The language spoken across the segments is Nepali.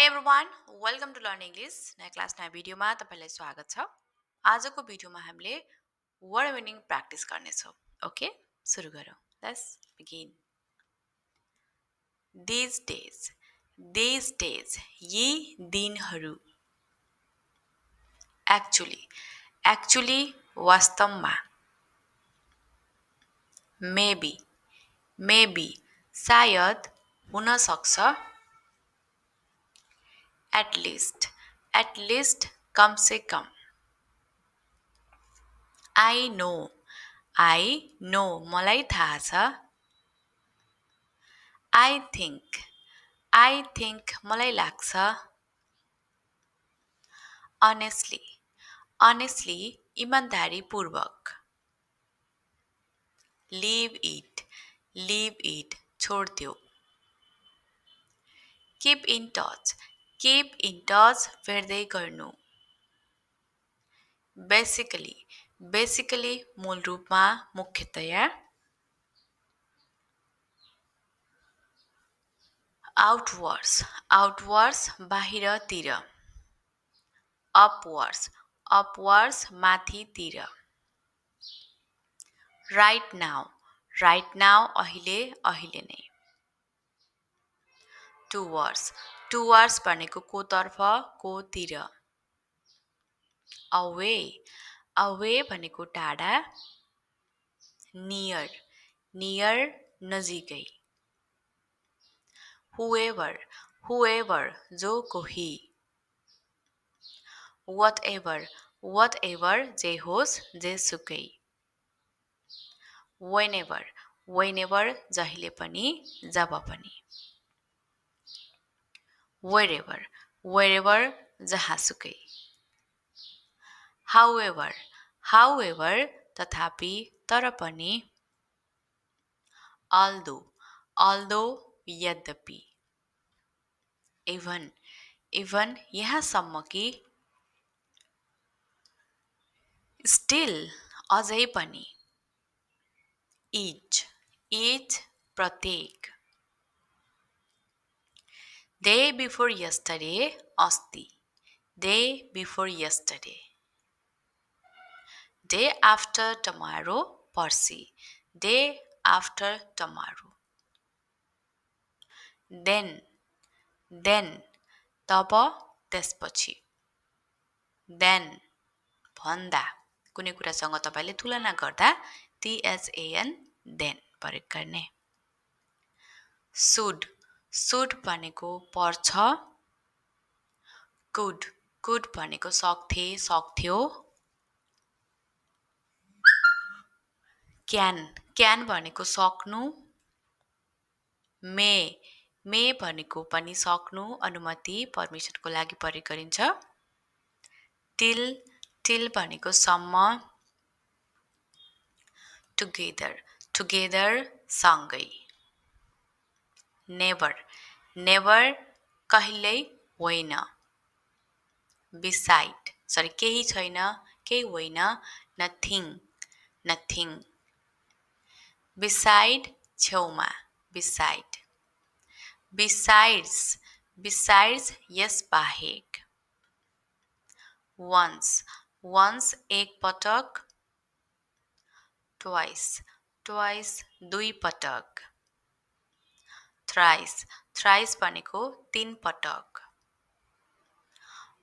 everyone, welcome to Learn English. नयाँ क्लास नयाँ भिडियोमा तपाईलाई स्वागत छ। आजको भिडियोमा हामीले वर्ड मिनिङ प्र्याक्टिस गर्नेछौँ। ओके, सुरु गरौँ। Let's begin. These days, यी दिनहरू। Actually, वास्तवमा। Maybe, सायद, हुन सक्छ। At least, com say com. I know, मलाई थाहा छ। I think, मलाई लाग्छ। Honestly, इमानदारी पूर्वक। Leave it, छोड्देऊ। Keep in touch, फेर्दै गर्नु। Basically, मूल रूपमा, मुख्यतया। Outwards, बाहिरतिर। Upwards, माथितिर। Right now, अहिले नै। Towards भनेको कोतर्फ, कोतिर। Away भनेको टाढा। Near, नजिकै। Whoever, जो कोही। Whatever, जे होस्, जेसुकै। Whenever, जहिले पनि, जब पनि। Wherever, जहाँसुकै। However, तथापि, तर पनि। Although, यद्यपि। Even, यहाँसम्म कि। Still, अझै पनि। Each, प्रत्येक। Day before yesterday, अस्ति। Day before yesterday. Day after tomorrow, पर्सि। Day after tomorrow. Then, तब, त्यसपछि। Then, भन्दा। कुनै कुरासँग तपाईले तुलना गर्दा then प्रयोग गर्ने। Should भनेको पर्छ। Could भनेको सक्थे, सक्थ्यो। Can भनेको सक्नु। May भनेको पनि सक्नु, अनुमति, परमिसनको लागि प्रयोग गरिन्छ। Till भनेको सम्म। Together, सँगै। Never, कहिल्यै होइन। Beside, केही छैन, केही होइन, nothing. Beside, छेउमा, beside. Besides, यस बाहेक। Once, एक पटक। Twice, दुई पटक। Thrice भनेको तीन पटक।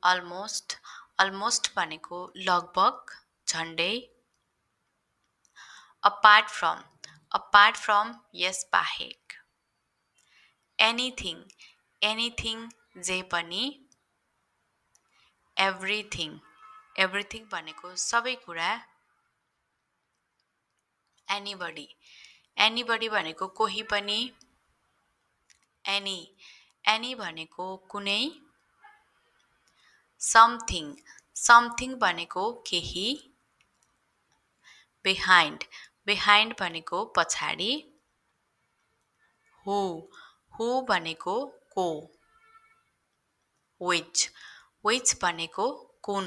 Almost भनेको लगभग, झन्डै। Apart from, यस बाहेक। Anything, जे पनि। Everything भनेको सबै कुरा। Anybody भनेको कोही पनि। Any भनेको कुनै। Something भनेको केही। Behind भनेको पछाडि। Who भनेको को। Which भनेको कुन।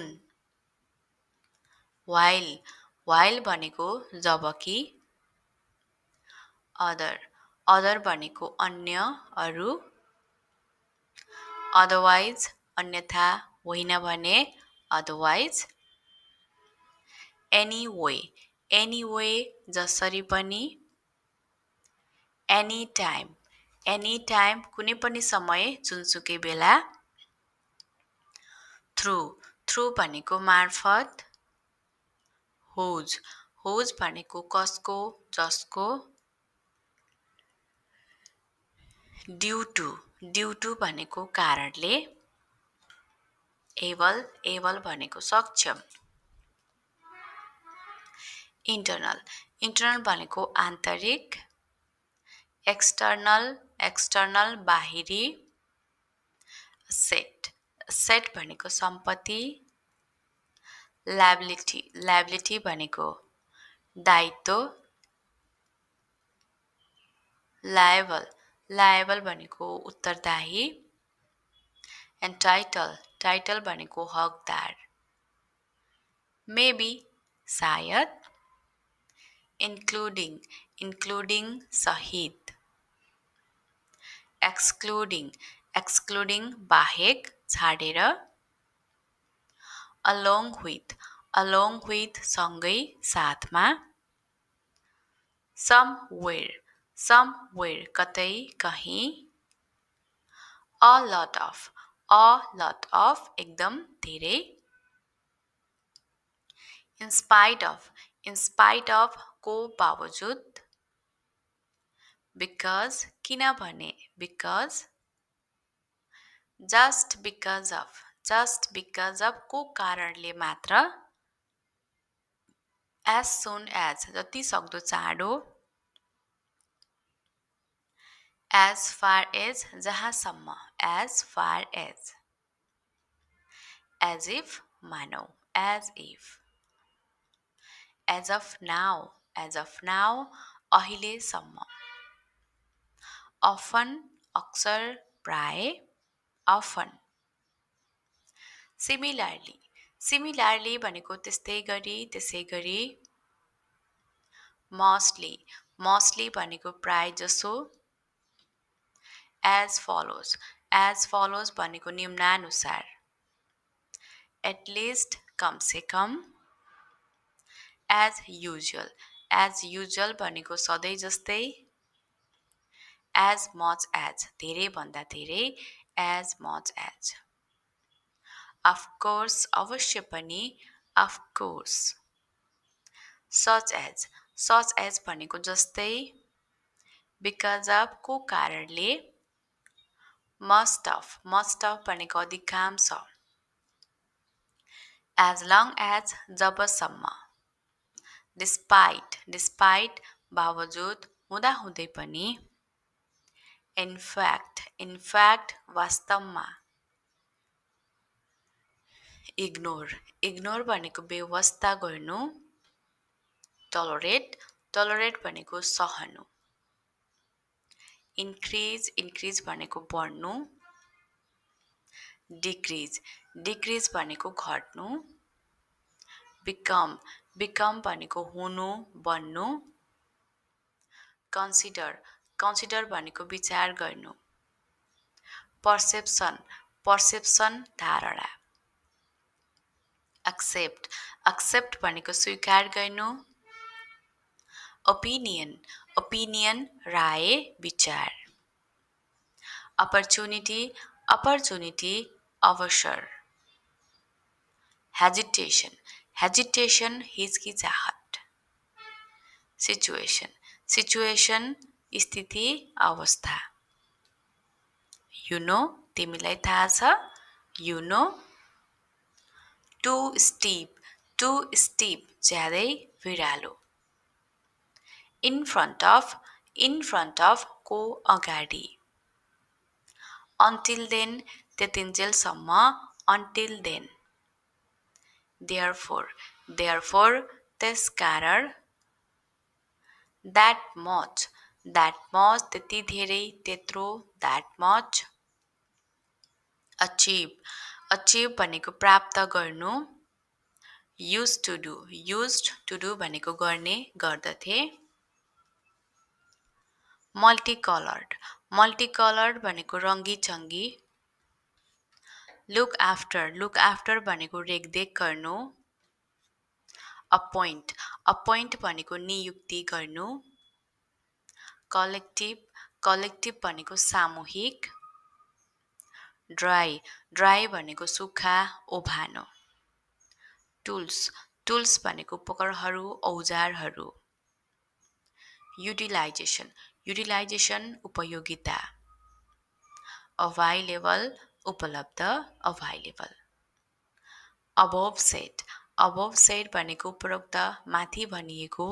While भनेको जबकि। Other भनेको अन्य, अरू। अदरवाइज अन्यथा, होइन भने अदरवाइज। एनी वे जसरी पनि। एनी टाइम कुनै पनि समय, जुनसुकै बेला। थ्रु भनेको मार्फत। हुज भनेको कसको, जसको। ड्यु टु भनेको कारणले। एबल भनेको सक्षम। इन्टरनल भनेको आन्तरिक। एक्सटर्नल बाहिरी। सेट भनेको सम्पत्ति। ल्याबिलिटी भनेको दायित्व। लायबल भनेको उत्तरदायी। एन्ड टाइटल भनेको हकदार। मेबी सायद। इन्क्लुडिङ सहित। एक्सक्लुडिङ बाहेक, छाडेर। अलोङ विथ सँगै, साथमा। समवेयर कतै, कहीँ। अ लट अफ एकदम धेरै। इन स्पाइट अफ को बावजुद। बिकज किनभने, बिकज। जस्ट बिकज अफ को कारणले मात्र। एज सुन एज जति सक्दो चाँडो। एज फार एज जहाँसम्म, as far as. As if मानौ, as if. As of now अहिलेसम्म। अफन अक्सर, प्राय। अफन। सिमिलरली भनेको त्यस्तै गरी, त्यसै गरी। मोस्टली भनेको प्राय जसो। एज फलोज भनेको निम्नानुसार। एटलिस्ट कमसे कम। एज युजुअल भनेको सधैँ जस्तै। एज मच एज धेरै भन्दा धेरै, एज मच एज। अफकोर्स अवश्य पनि, अफकोर्स। सच एज भनेको जस्तै। बिकज अफ को कारणले। मस्ट अफ भनेको अधिकांश। एज लङ एज जबसम्म। डिस्पाइट बावजुद, हुँदाहुँदै पनि। इनफ्याक्ट वास्तवमा। इग्नोर भनेको बेवास्ता गर्नु। टलरेट भनेको सहनु। इन्क्रिज भनेको बढ्नु। डिक्रिज भनेको घट्नु। बिकम भनेको हुनु, बन्नु। कन्सिडर भनेको विचार गर्नु। पर्सेप्सन धारणा। एक्सेप्ट भनेको स्वीकार गर्नु। ओपिनियन राय, विचार। अपर्चुनिटी अवसर। हेजिटेसन हिचकिचाहट। सिचुएसन स्थिति, अवस्था। तिमीलाई थाहा छ। टु स्टिप ज्यादै भिरालो। इन फ्रन्ट अफ को अगाडि। अन्टिल देन त्यतिन्जेलसम्म, अन्टिल देन। देयरफोर त्यसकारण। द्याट मच त्यति धेरै, त्यत्रो, द्याट मच। अचिभ भनेको प्राप्त गर्नु। युज्ड टु डु भनेको गर्ने, गर्दथे। मल्टिकलर्ड भनेको रङ्गी चङ्गी। लुक आफ्टर भनेको रेखदेख गर्नु. अपोइन्ट भनेको नियुक्ति गर्नु. कलेक्टिभ भनेको सामूहिक. ड्राई भनेको सुक्खा ओभानो. टुल्स भनेको उपकरणहरू औजारहरू. युटिलाइजेसन उपयोगिता. अभाइलेबल उपलब्ध अभाइलेबल. अबोभ सेड भनेको उपरोक्त माथि भनिएको.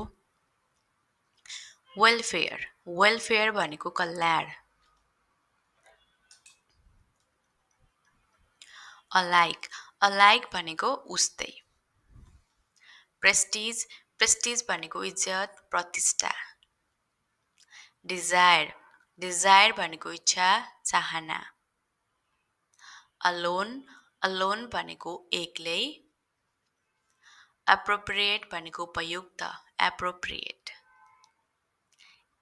वेलफेयर भनेको कल्याण. अलाइक भनेको उस्तै. प्रेस्टिज भनेको इज्जत प्रतिष्ठा. डिजायर भनेको इच्छा चाहना. अलोन भनेको एक्लै. एप्रोप्रिएट भनेको उपयुक्त एप्रोप्रिएट.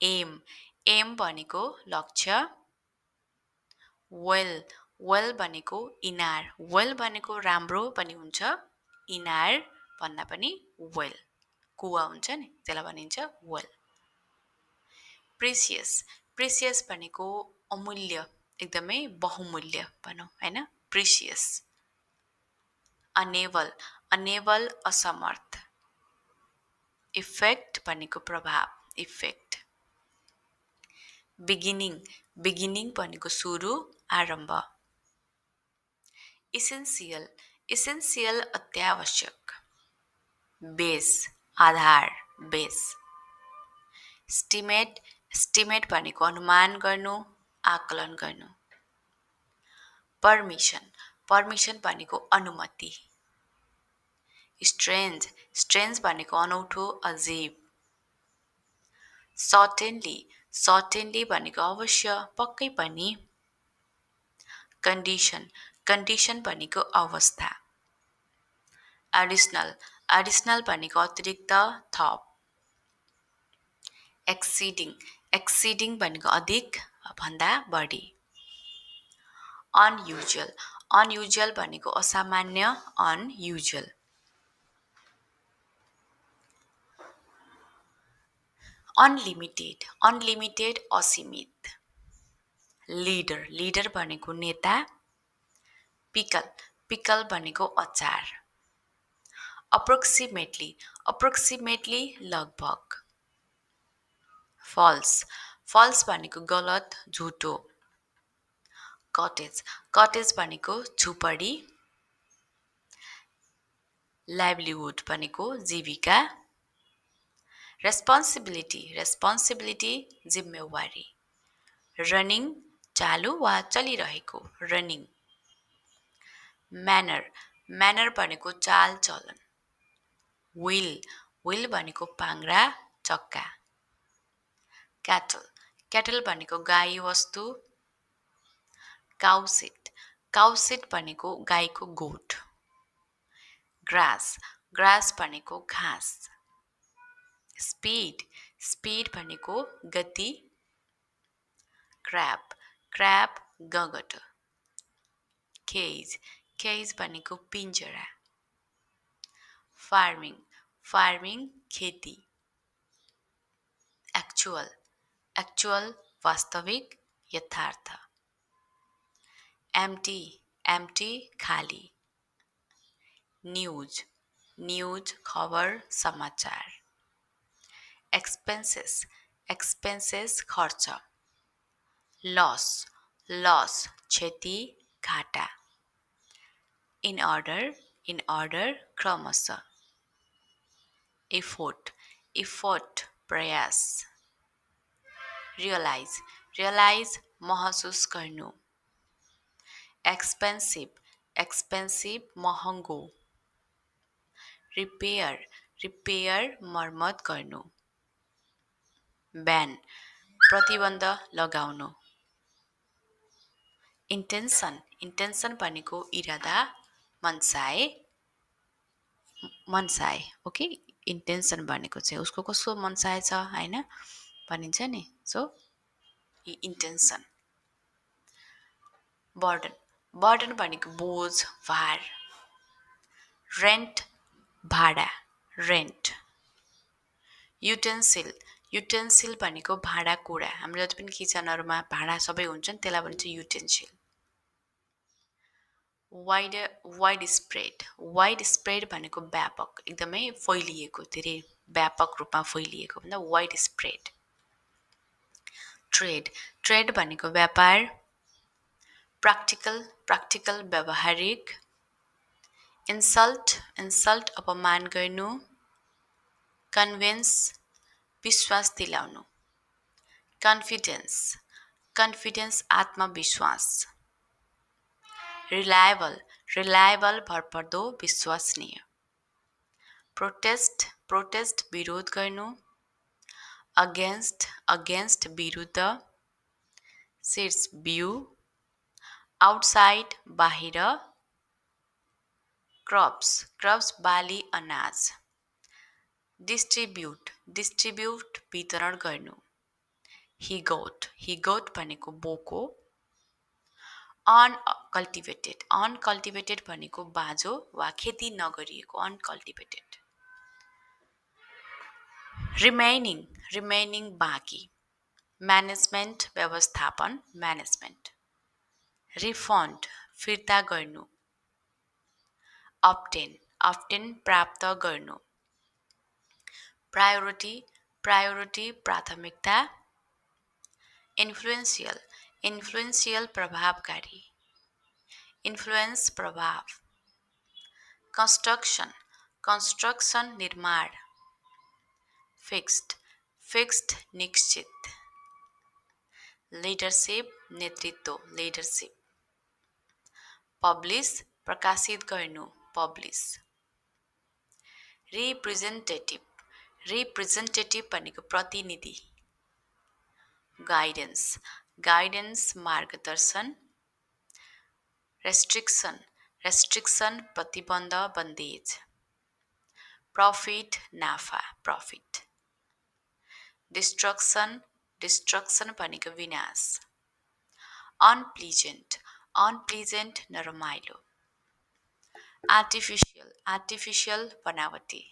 एम भनेको लक्ष्य. वेल भनेको इनार. वेल भनेको राम्रो पनि हुन्छ. इनार भन्दा पनि वेल कुवा हुन्छ नि त्यसलाई भनिन्छ वेल. प्रिसियस भनेको अमूल्य एकदमै बहुमूल्य भनौँ हैन. प्रिसियस. अनेबल असमर्थ. इफेक्ट भनेको प्रभाव इफेक्ट. बिगिनिङ भनेको सुरु आरम्भ. इसेन्सियल अत्यावश्यक. बेस आधार बेस. स्टिमेट भनेको अनुमान गर्नु आकलन गर्नु. पर्मिसन भनेको अनुमति. स्ट्रेन्ज भनेको अनौठो अजीब. सर्टेनली भनेको अवश्य पक्कै पनि. कन्डिसन भनेको अवस्था. एडिसनल भनेको अतिरिक्त थप. एक्सिडिङ भनेको अधिक भन्दा बढी. अनयुजुअल भनेको असामान्य अनयुजुअल. अनलिमिटेड असीमित. लिडर भनेको नेता. पिकल भनेको अचार. अप्रोक्सिमेटली लगभग. फल्स भनेको गलत झुटो. कटेज भनेको झुपडी. लाइभलीहुड भनेको जीविका. रेस्पोन्सिबिलिटी जिम्मेवारी. रनिङ चालु वा चलिरहेको रनिङ. म्यानर भनेको चाल चलन. व्हील भनेको पाङ्ग्रा चक्का. क्याटल भनेको गाई वस्तु. काउसिट भनेको गाईको गोठ. ग्रास भनेको घाँस. स्पिड भनेको गति. क्र्याब गगट. केज भनेको पिञ्जरा. फार्मिङ खेती. एक्चुअल वास्तविक यथार्थ. एम्टी खाली. न्यूज खबर समाचार. एक्सपेन्सेस खर्च. लस क्षति घाटा. इन अर्डर क्रमशः. इफोर्ट प्रयास. रियलाइज महसुस गर्नु. एक्सपेन्सिभ महँगो. रिपेयर मर्मत गर्नु. ब्यान प्रतिबन्ध लगाउनु. इन्टेन्सन भनेको इरादा मनसाय ओके. इन्टेन्सन भनेको चाहिँ उसको कस्तो मनसाय छ हैन भनिन्छ नि. So intention. बर्डन भनेको बोझ भार रेन्ट भाडा रेन्ट युटेन्सिल युटेन्सिल भनेको भाँडाकुँडा हाम्रो जति पनि किचनहरूमा भाँडा सबै हुन्छन् त्यसलाई भन्छ युटेन्सिल वाइड स्प्रेड भनेको व्यापक एकदमै फैलिएको धेरै व्यापक रूपमा फैलिएको भन्दा वाइड स्प्रेड ट्रेड भनेको व्यापार प्र्याक्टिकल व्यावहारिक इन्सल्ट अपमान गर्नु कन्भिन्स विश्वास दिलाउनु कन्फिडेन्स आत्मविश्वास रिलायबल भरपर्दो विश्वसनीय प्रोटेस्ट विरोध गर्नु अगेन्स्ट विरुद्ध शीर्ष व्यू आउटसाइड बाहिर क्रप्स बाली अनाज डिस्ट्रिब्युट वितरण गर्नु हिगोट भनेको बोको अनकल्टिभेटेड भनेको बाँझो वा खेती नगरिएको अनकल्टिभेटेड रिमेनिङ बाँकी म्यानेजमेन्ट व्यवस्थापन म्यानेजमेन्ट रिफन्ड फिर्ता गर्नु अब्टेन प्राप्त गर्नु प्रायोरिटी प्राथमिकता इन्फ्लुएन्सियल प्रभावकारी इन्फ्लुएन्स प्रभाव कन्स्ट्रक्सन निर्माण फिक्स्ड निश्चित लिडरशिप नेतृत्व लिडरशिप पब्लिश प्रकाशित गर्नु पब्लिश रिप्रेजेन्टेटिभ भनेको प्रतिनिधि गाइडेन्स मार्गदर्शन रेस्ट्रिक्सन प्रतिबन्ध बन्देज प्रॉफिट नाफा प्रॉफिट डिस्ट्रक्सन भनेको विनाश अनप्लिजेन्ट नरमाइलो आर्टिफिसियल बनावटी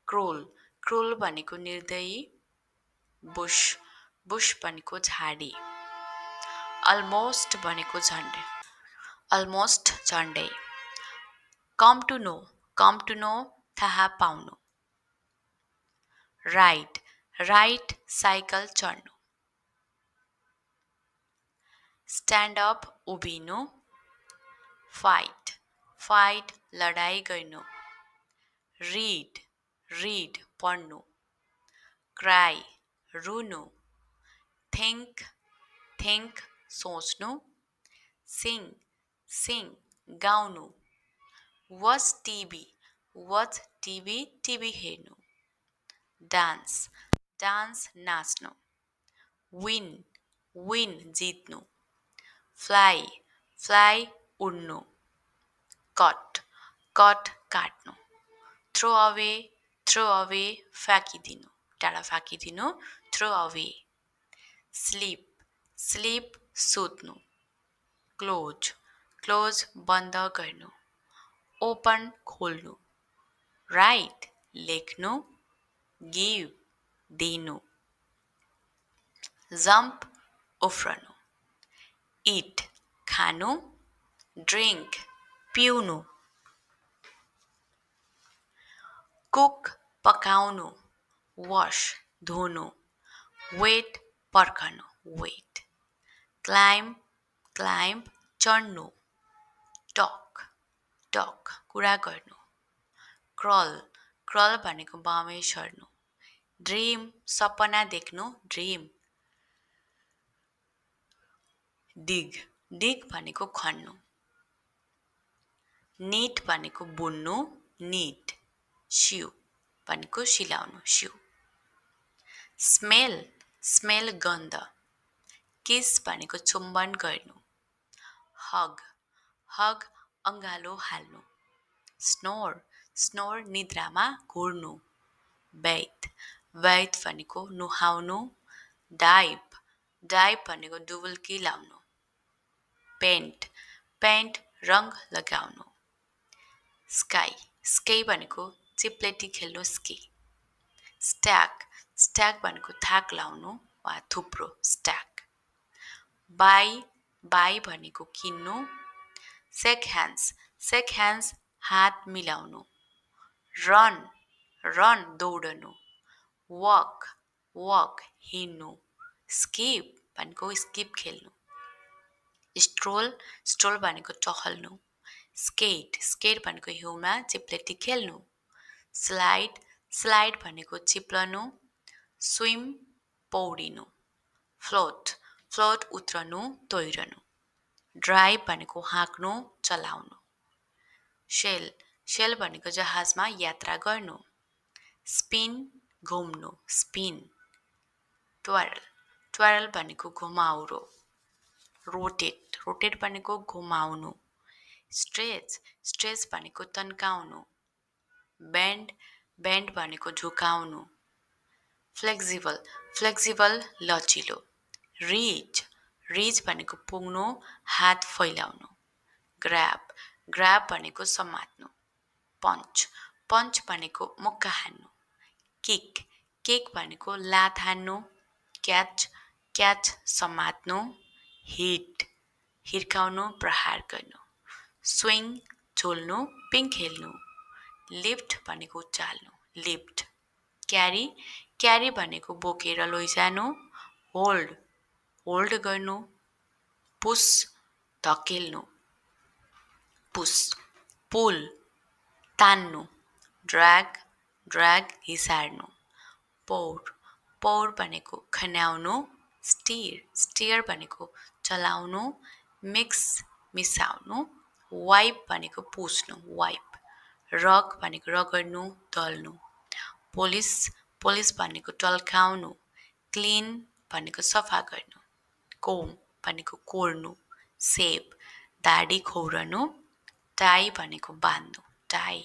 क्रोल भनेको निर्दयी बुश भनेको झाडी अलमोस्ट भनेको झन्डै कम टु नो थाहा पाउनु राइट साइकल चढ्नु स्ट्यान्ड अप उभिनु फाइट लडाई गर्नु रिड पढ्नु क्राई रुनु थिङ्क सोच्नु सिङ गाउनु वाच टिभी हेर्नु डान्स नाच्नु विन जित्नु फ्लाइ उड्नु कट काट्नु थ्रो अवे फ्याँकिदिनु टाढा फ्याँकिदिनु थ्रो अवे स्लिप सुत्नु क्लोज बन्द गर्नु ओपन खोल्नु राइट लेख्नु गिभ दिनु जम्प उफ्रनु इट खानु ड्रिङ्क पिउनु कुक पकाउनु वाश धुनु वेट पर्खनु वेट क्लाइम्ब चढ्नु टक कुरा गर्नु क्रल भनेको बामै सर्नु ड्रिम सपना देख्नु ड्रिम डिग भनेको खन्नु निट भनेको बुन्नु निट स्यु भनेको सिलाउनु स्यु स्मेल गन्ध किस भनेको चुम्बन गर्नु हग अङ्गालो हाल्नु स्नोर निद्रामा घुर्नु बैत भनेको नुहाउनु डाइभ भनेको डुबुल्की लाउनु पेन्ट पेन्ट रङ लगाउनु स्काई स्काई भनेको चिप्लेटी खेल्नु स्की स्ट्याक स्ट्याक भनेको थाक लाउनु वा थुप्रो स्ट्याक बाई भनेको किन्नु सेक ह्यान्ड्स हात मिलाउनु रन दौडनु वक हिँड्नु स्किप भनेको स्किप खेल्नु स्ट्रोल भनेको टहल्नु स्केट भनेको हिउँमा चिप्लेटी खेल्नु स्लाइड भनेको चिप्लनु स्विम पौडिनु फ्लोट उत्रनु तैरनु ड्राइभ भनेको हाँक्नु चलाउनु सेल भनेको जहाजमा यात्रा गर्नु स्पिन घुम्नु स्पिन ट्वारल भनेको घुमाउरो रोटेट भनेको घुमाउनु स्ट्रेच भनेको तन्काउनु बेन्ड भनेको झुकाउनु फ्लेक्सिबल लचिलो रिच भनेको पुग्नु हात फैलाउनु ग्राब भनेको समात्नु पञ्च भनेको मुक्का हान्नु किक भनेको लात हान्नु क्याच समात्नु हिर्काउनु प्रहार गर्नु स्विङ झोल्नु पिङ खेल्नु लिफ्ट भनेको उचाल्नु लिफ्ट क्यारी भनेको बोकेर लैजानु होल्ड गर्नु पुस धकेल्नु पुल तान्नु ड्र्याग हिसार्नु पौर भनेको खन्याउनु स्टियर भनेको चलाउनु मिसाउनु वाइप भनेको पुस्नु वाइप रग भनेको रगड्नु दल्नु पोलिस भनेको टल्काउनु क्लिन भनेको सफा गर्नु कोम भनेको कोर्नु सेप दाढी खौरनु टाई भनेको बान्नु टाई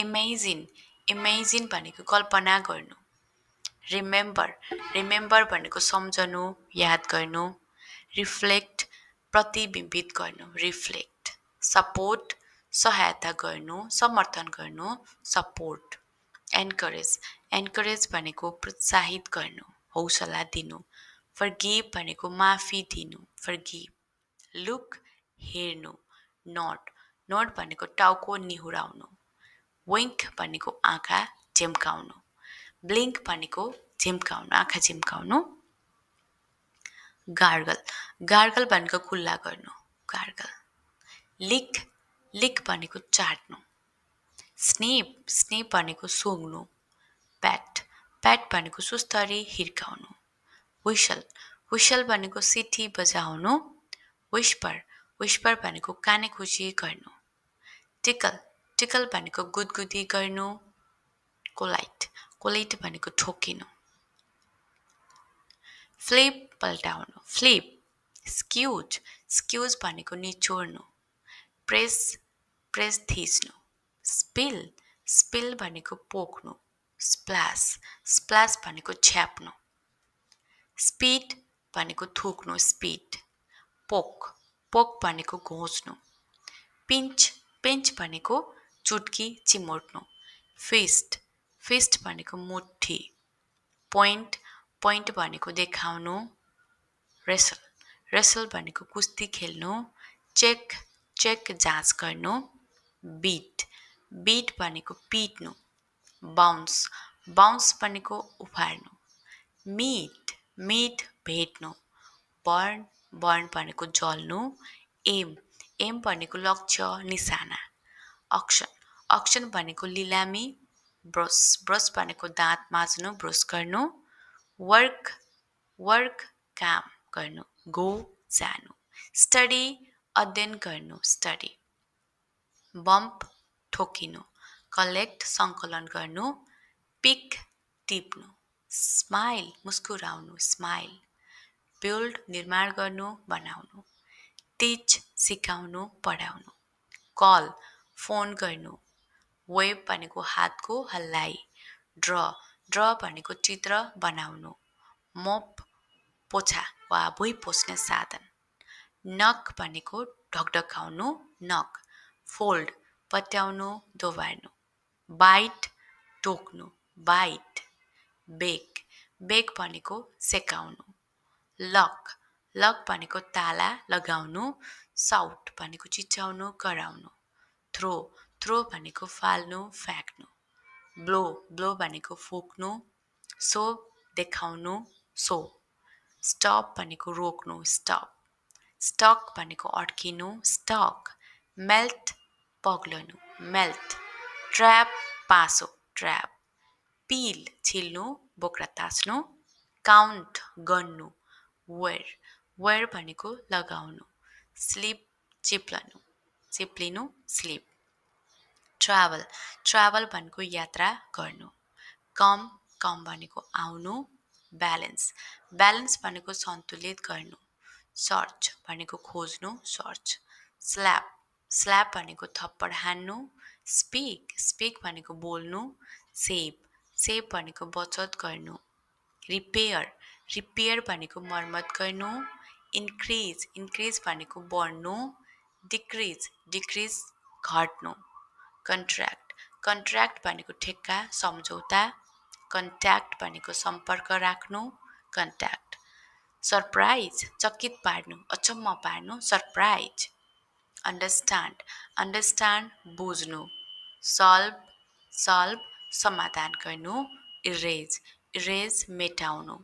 इमेजिन भनेको कल्पना गर्नु रिमेम्बर भनेको सम्झनु याद गर्नु रिफ्लेक्ट प्रतिबिम्बित गर्नु रिफ्लेक्ट सपोर्ट सहायता गर्नु समर्थन गर्नु सपोर्ट एन्करेज भनेको प्रोत्साहित गर्नु हौसला दिनु फर्गिभ भनेको माफी दिनु फर्गिभ लुक हेर्नु नोट भनेको टाउको निहुराउनु विङ्क भनेको आँखा झिम्काउनु ब्लिङ्क भनेको झिम्काउनु आँखा झिम्काउनु गार्गल भनेको कुल्ला गर्नु गार्गल लिक भनेको चाट्नु स्निप भनेको सुँग्नु प्याट भनेको सुस्तरी हिर्काउनु विसल भनेको सिटी बजाउनु विस्पर भनेको काने खुसी गर्नु टिकल भनेको गुदगुदी गर्नु कोलाइट भनेको ठोकिनु फ्लिप पल्टाउनु फ्लिप स्क्युज भनेको निचोड्नु प्रेस थिच्नु स्पिल भनेको पोख्नु स्प्लास भनेको छ्याप्नु स्पिड भनेको थुक्नु स्पिड पोक भनेको घोच्नु पिन्च भनेको चुट्की चिमोट्नु फिस्ट भनेको मुट्ठी पोइन्ट भनेको देखाउनु रेसल भनेको कुस्ती खेल्नु चेक जाँच गर्नु बिट भनेको पिट्नु बाउन्स भनेको उफार्नु मिट भेट्नु बर्न भनेको जल्नु एम भनेको लक्ष्य निशाना अक्सन भनेको लिलामी ब्रस भनेको दाँत माझ्नु ब्रस गर्नु वर्क काम गर्नु गो जानु स्टडी अध्ययन गर्नु स्टडी बम्प ठोकिनु कलेक्ट सङ्कलन गर्नु पिक टिप्नु स्माइल मुस्कुराउनु स्माइल बिल्ड निर्माण गर्नु बनाउनु टिच सिकाउनु पढाउनु कल फोन गर्नु वेब भनेको हातको हल्लाइ ड्र भनेको चित्र बनाउनु मोप पोछा वा भुइँ पोस्ने साधन नक भनेको ढकढकाउनु नक फोल्ड पत्याउनु दोहोर्याउनु बाइट टोक्नु बाइट बेक बेक भनेको सेकाउनु लक लक भनेको ताला लगाउनु साउट भनेको चिच्याउनु कराउनु थ्रो थ्रो भनेको फाल्नु फ्याँक्नु ब्लो ब्लो भनेको फुक्नु सो देखाउनु सो स्टप भनेको रोक्नु स्टप स्टक भनेको अड्किनु स्टक मेल्ट पग्लनु मेल्ट ट्र्याप पासो ट्र्याप पिल छिल्नु बोक्रा तास्नु काउन्ट गन्नु वेयर वेयर भनेको लगाउनु स्लिप चिप्लिनु स्लिप ट्राभल ट्राभल भनेको यात्रा गर्नु कम भनेको आउनु ब्यालेन्स भनेको सन्तुलित गर्नु सर्च भनेको खोज्नु सर्च स्ल्याप भनेको थप्पड हान्नु स्पिक भनेको बोल्नु सेभ भनेको बचत गर्नु रिपेयर भनेको मर्मत गर्नु इन्क्रिज भनेको बढ्नु डिक्रिज घट्नु कन्ट्र्याक्ट भनेको ठेक्का सम्झौता कन्ट्याक्ट भनेको सम्पर्क राख्नु कन्ट्याक्ट सरप्राइज चकित पार्नु अचम्म पार्नु सरप्राइज अन्डरस्ट्यान्ड बुझ्नु सल्भ समाधान गर्नु इरेज मेटाउनु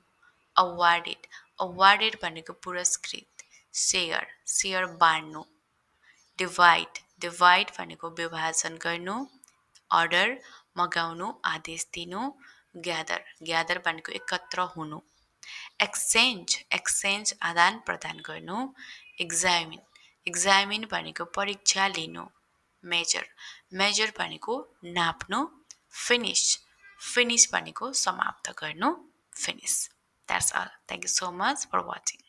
अवार्डेड भनेको पुरस्कृत सेयर बाँड्नु डिभाइड भनेको विभाजन गर्नु अर्डर मगाउनु आदेश दिनु ग्यादर भनेको एकत्र हुनु एक्सचेन्ज आदान प्रदान गर्नु एक्जामिन भनेको परीक्षा लिनु मेजर भनेको नाप्नु फिनिश भनेको समाप्त गर्नु finish That's all. Thank you so much for watching.